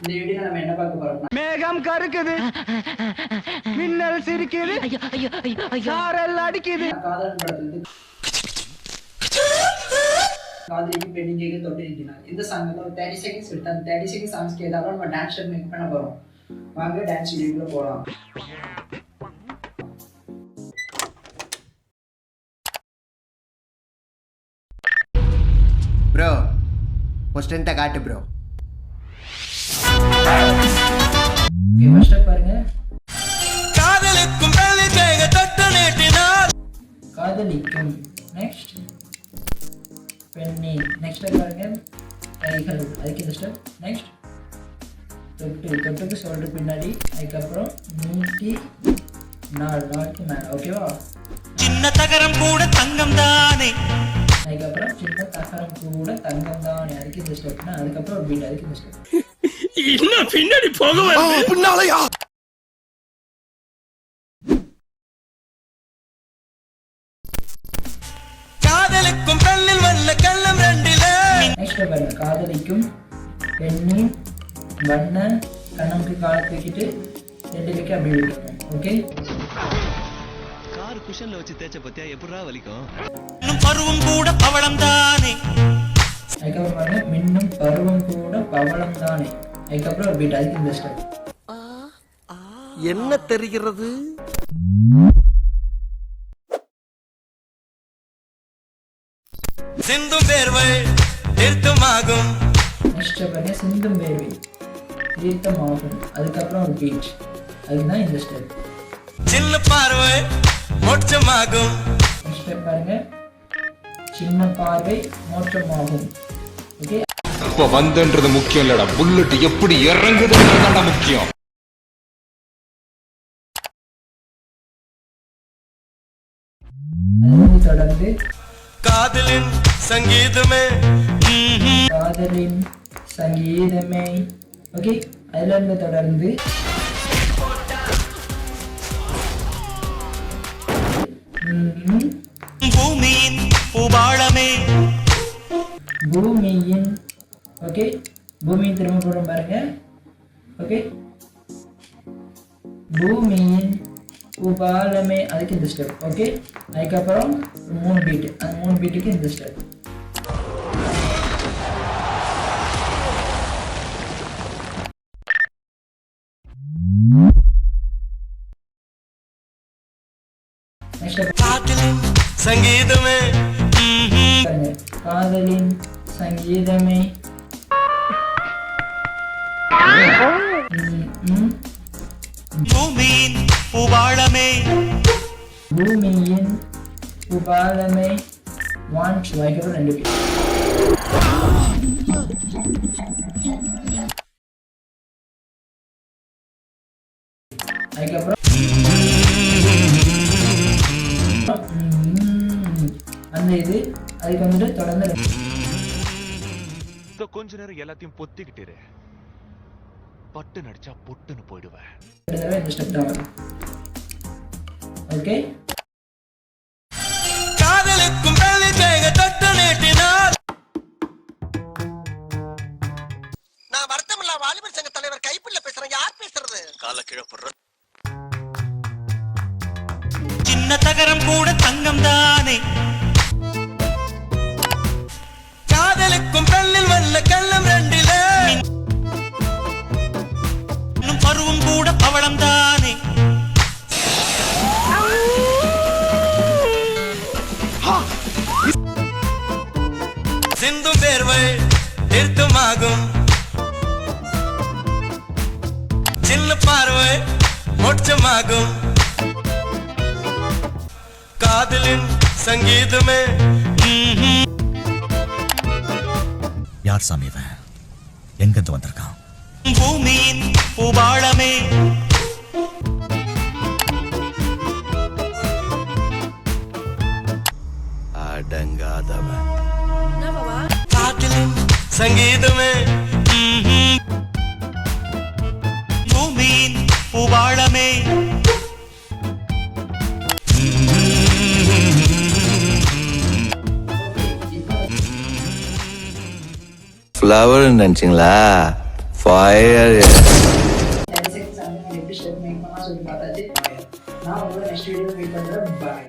இந்த வீடியோல நம்ம என்ன பார்க்க போறோம்னா மேகம் கருக்குது, மின்னல் சிரிக்குது, சாரல் அடிக்குது. காதலன் படத்துல காதலிக்கு பெண்ணின் கையில் தொட்டு நிற்கிறார். இந்த சாங்ல ஒரு 30 செகண்ட்ஸ் விட்டு அந்த 30 செகண்ட் சாங்ஸ்க்கு ஏதாவது நம்ம டான்ஸ் ஸ்டெப் மேக் பண்ண போறோம். வாங்க டான்ஸ் வீடியோக்குள்ள போலாம். ப்ரோ பொஸ்டன்ட்ட காட்டு ப்ரோ. ஓகே ஃபர்ஸ்ட் ஸ்டெப் பாருங்க. காதலுக்கும் வெள்ளி கைக தொட்டு நீட்டினார். காதலிக்கும் நெக்ஸ்ட் பெண்ணி நெக்ஸ்ட் ஸ்டெப் பாருங்க. கைகள் அதுக்கு இந்த ஸ்டெப் நெக்ஸ்ட் தொட்டுக்கு ஷோல்டர் பின்னாடி அதுக்கப்புறம் நீட்டி நாளுக்கு மேலே ஓகேவா. சின்ன தகரம் கூட தங்கம் தானே. அதுக்கப்புறம் சின்ன தகரம் கூட தங்கம் தானே அதுக்கு இந்த ஸ்டெப்னா அதுக்கப்புறம் பீட் அதுக்கு இந்த ஸ்டெப். இன்னும் பின்னாடி போக பின்னாலயா. காதலுக்கும் பெண்ணில் வல்ல கள்ளம் ரெண்டில. நெக்ஸ்ட் பாருங்க. காதலிக்கும் பெண்ணின் வண்ண கண்ணமுக்கு காலை தூக்கிட்டு ரெண்டு வைக்க அப்படி விட்டுருங்க. ஓகே கார் குஷன்ல வச்சு தேய்ச்ச பத்தியா எப்படா வலிக்கும். இன்னும் பருவம் கூட பவளம் தானே. அதுக்கப்புறம் பாருங்க. மின்னும் பருவம் கூட பவளம் தானே அதுக்கப்புறம் பீட் அதுக்கு இந்த ஸ்டெப். என்ன தெரிகிறது? சிந்தும் பேர்வை தீர்த்தமாகும். நெக்ஸ்ட் பாருங்க. சிந்தும் வேர்வை தீர்த்தமாகும் அதுக்கப்புறம் ஒரு பீட் அதுதான் இந்த ஸ்டெப். சின்ன பார்வை மோட்சமாகும். நெக்ஸ்ட் ஸ்டெப் பாருங்க. சின்ன பார்வை மோட்சமாகும். ஓகே இப்ப வந்தன்றது முக்கியம் இல்லடா, புல்லட் எப்படி இறங்குதுன்றதுதான் முக்கியம். தொடர்ந்து காதலின் சங்கீதமே. காதலின் சங்கீதமே. ஓகே அதுல இருந்து தொடர்ந்து பூமியின் பூபாளமே. பூமியின். ஓகே பூமியின் திரும்ப போறோம் பாருங்க. ஓகே பூமியின் உபாலமே அதுக்கு இந்த ஸ்டெப். ஓகே அதுக்கப்புறம் 3 பீட் அந்த 3 பீட்டுக்கு இந்த ஸ்டெப். காதலின் சங்கீதமே. காதலின் சங்கீதமே. பூமியின் பூபாளமே. பூமியின் உபாலமே. 1 2 அதுக்கப்புறம் 2 பீட். அதுக்கப்புறம் அந்த இது அதுக்கு வந்துட்டு தொடர்ந்து கொஞ்ச நேரம் எல்லாத்தையும் பொத்திக்கிட்டு பட்டு நடிச்சா பொட்டுன்னு போயிடுவேன். ரெண்டு தடவை இந்த ஸ்டெப் தான் வரும். ஓகே காதலுக்கும் வெள்ளி கைக தொட்டு நீட்டினார். நான் வருத்தமில்லா வாலிபர் சங்க தலைவர் கைப்பிள்ள பேசுறேன். யார் பேசுறது? கால கிழப்படுற சின்ன தகரம் கூட தங்கம் தானே. காதலுக்கும் பெண்ணில் வல்ல கள்ளம் ரெண்டில. இன்னும் பருவம் கூட பவளம் தானே. சிந்தும் பேர்வை தீர்த்தமாகும். சின்ன பார்வை மோட்சமாகும். காதலின் சங்கீதமே. யார் சாமி இவன்? எங்கிருந்து வந்திருக்கான்? பூமியின் பூபாளமே. அடங்காதவன். காதலின் சங்கீதமே. பூமியின் பூபாளமே. ஃப்ளவர் நினைச்சிங்களா? ஃபயர் 30 செகண்ட்ஸ் ஆனது எப்படி ஸ்டெப் மேக் பண்ணலாம் சொல்லி பார்த்தாச்சு. நான் உங்களோட நெக்ஸ்ட் வீடியோ மீட் பண்றேன். பாய்.